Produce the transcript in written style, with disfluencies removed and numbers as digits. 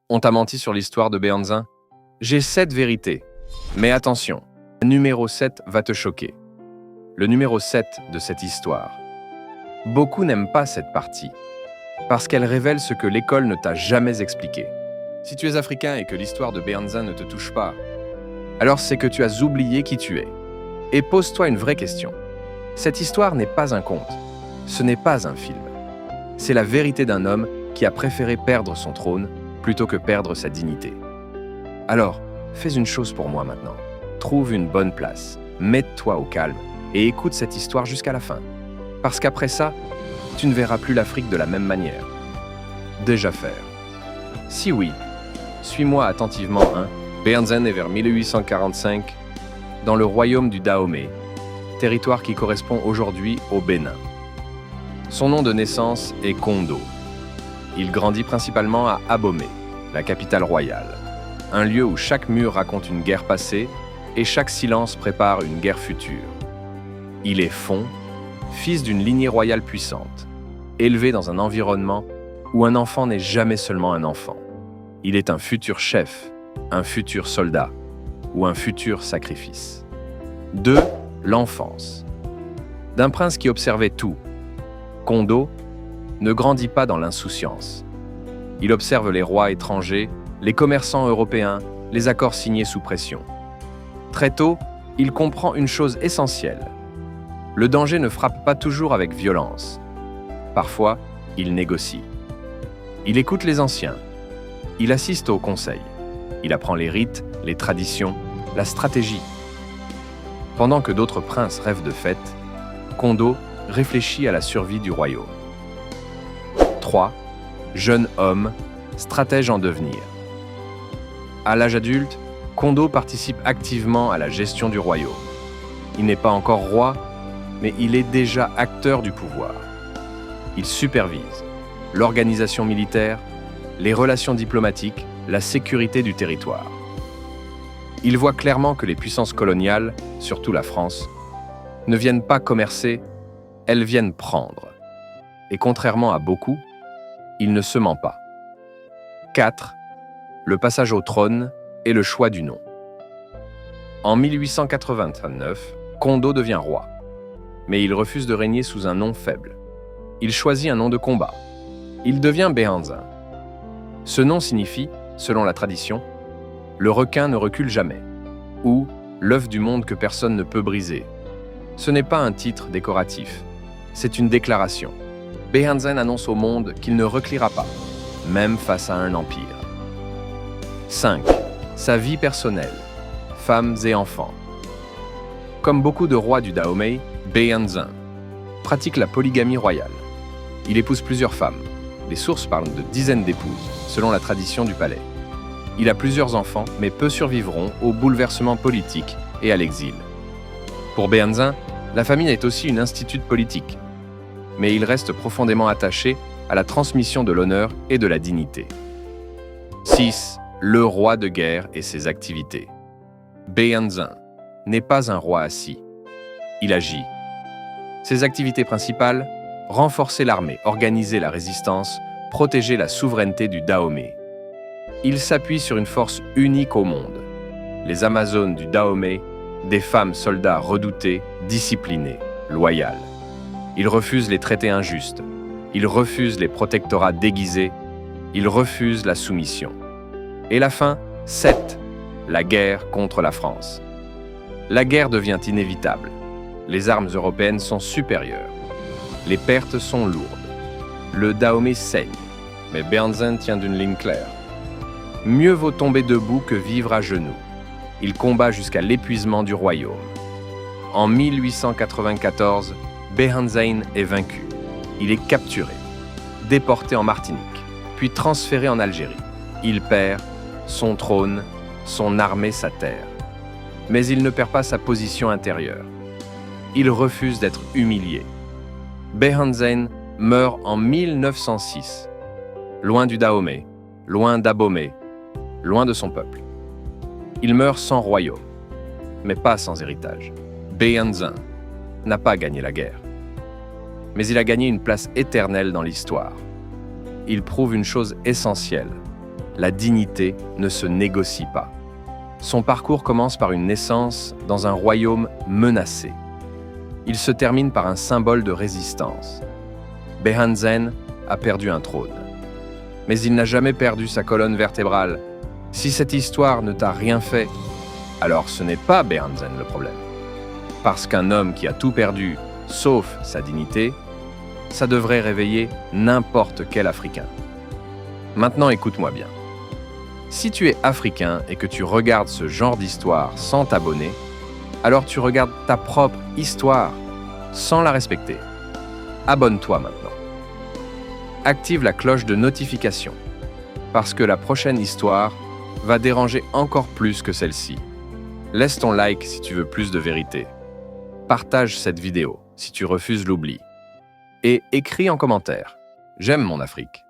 On t'a menti sur l'histoire de Béhanzin? J'ai 7 vérités. Mais attention, le numéro 7 va te choquer. Le numéro 7 de cette histoire. Beaucoup n'aiment pas cette partie, parce qu'elle révèle ce que l'école ne t'a jamais expliqué. Si tu es africain et que l'histoire de Béhanzin ne te touche pas, alors c'est que tu as oublié qui tu es. Et pose-toi une vraie question. Cette histoire n'est pas un conte, ce n'est pas un film. C'est la vérité d'un homme qui a préféré perdre son trône plutôt que perdre sa dignité. Alors, fais une chose pour moi maintenant. Trouve une bonne place, mets-toi au calme et écoute cette histoire jusqu'à la fin. Parce qu'après ça, tu ne verras plus l'Afrique de la même manière. Déjà faire. Si oui, suis-moi attentivement. Béhanzin est vers 1845 dans le royaume du Dahomey, territoire qui correspond aujourd'hui au Bénin. Son nom de naissance est Kondo. Il grandit principalement à Abomey, la capitale royale, un lieu où chaque mur raconte une guerre passée et chaque silence prépare une guerre future. Il est Fon, fils d'une lignée royale puissante, élevé dans un environnement où un enfant n'est jamais seulement un enfant. Il est un futur chef, un futur soldat ou un futur sacrifice. 2. L'enfance. D'un prince qui observait tout, Kondo ne grandit pas dans l'insouciance. Il observe les rois étrangers, les commerçants européens, les accords signés sous pression. Très tôt, il comprend une chose essentielle. Le danger ne frappe pas toujours avec violence. Parfois, il négocie. Il écoute les anciens. Il assiste aux conseils. Il apprend les rites, les traditions, la stratégie. Pendant que d'autres princes rêvent de fêtes, Kondo réfléchit à la survie du royaume. 3. Jeune homme, stratège en devenir. À l'âge adulte, Kondo participe activement à la gestion du royaume. Il n'est pas encore roi, mais il est déjà acteur du pouvoir. Il supervise l'organisation militaire, les relations diplomatiques, la sécurité du territoire. Il voit clairement que les puissances coloniales, surtout la France, ne viennent pas commercer, elles viennent prendre. Et contrairement à beaucoup, il ne se ment pas. 4. Le passage au trône et le choix du nom. En 1889, Kondo devient roi, mais il refuse de régner sous un nom faible. Il choisit un nom de combat. Il devient Béhanzin. Ce nom signifie, selon la tradition, « le requin ne recule jamais » ou « l'œuf du monde que personne ne peut briser ». Ce n'est pas un titre décoratif, c'est une déclaration. Béhanzin annonce au monde qu'il ne reculera pas, même face à un empire. 5. Sa vie personnelle, femmes et enfants. Comme beaucoup de rois du Dahomey, Béhanzin pratique la polygamie royale. Il épouse plusieurs femmes. Les sources parlent de dizaines d'épouses, selon la tradition du palais. Il a plusieurs enfants, mais peu survivront au bouleversement politique et à l'exil. Pour Béhanzin, la famille est aussi une institut politique, mais il reste profondément attaché à la transmission de l'honneur et de la dignité. 6. Le roi de guerre et ses activités. Béhanzin n'est pas un roi assis. Il agit. Ses activités principales, renforcer l'armée, organiser la résistance, protéger la souveraineté du Dahomey. Il s'appuie sur une force unique au monde. Les Amazones du Dahomey, des femmes soldats redoutés, disciplinés, loyales. Il refuse les traités injustes. Il refuse les protectorats déguisés. Il refuse la soumission. Et la fin, 7. La guerre contre la France. La guerre devient inévitable. Les armes européennes sont supérieures. Les pertes sont lourdes. Le Dahomey saigne, mais Béhanzin tient d'une ligne claire. Mieux vaut tomber debout que vivre à genoux. Il combat jusqu'à l'épuisement du royaume. En 1894, Béhanzin est vaincu. Il est capturé, déporté en Martinique, puis transféré en Algérie. Il perd son trône, son armée, sa terre. Mais il ne perd pas sa position intérieure. Il refuse d'être humilié. Béhanzin meurt en 1906, loin du Dahomey, loin d'Abomey, loin de son peuple. Il meurt sans royaume, mais pas sans héritage. Béhanzin n'a pas gagné la guerre, mais il a gagné une place éternelle dans l'histoire. Il prouve une chose essentielle. la dignité ne se négocie pas. Son parcours commence par une naissance dans un royaume menacé. Il se termine par un symbole de résistance. Behanzin a perdu un trône. Mais il n'a jamais perdu sa colonne vertébrale. Si cette histoire ne t'a rien fait, alors ce n'est pas Behanzin le problème. Parce qu'un homme qui a tout perdu, sauf sa dignité, ça devrait réveiller n'importe quel Africain. Maintenant, écoute-moi bien. Si tu es africain et que tu regardes ce genre d'histoire sans t'abonner, alors tu regardes ta propre histoire sans la respecter. Abonne-toi maintenant. Active la cloche de notification, parce que la prochaine histoire va déranger encore plus que celle-ci. Laisse ton like si tu veux plus de vérité. Partage cette vidéo si tu refuses l'oubli. Et écris en commentaire « J'aime mon Afrique ».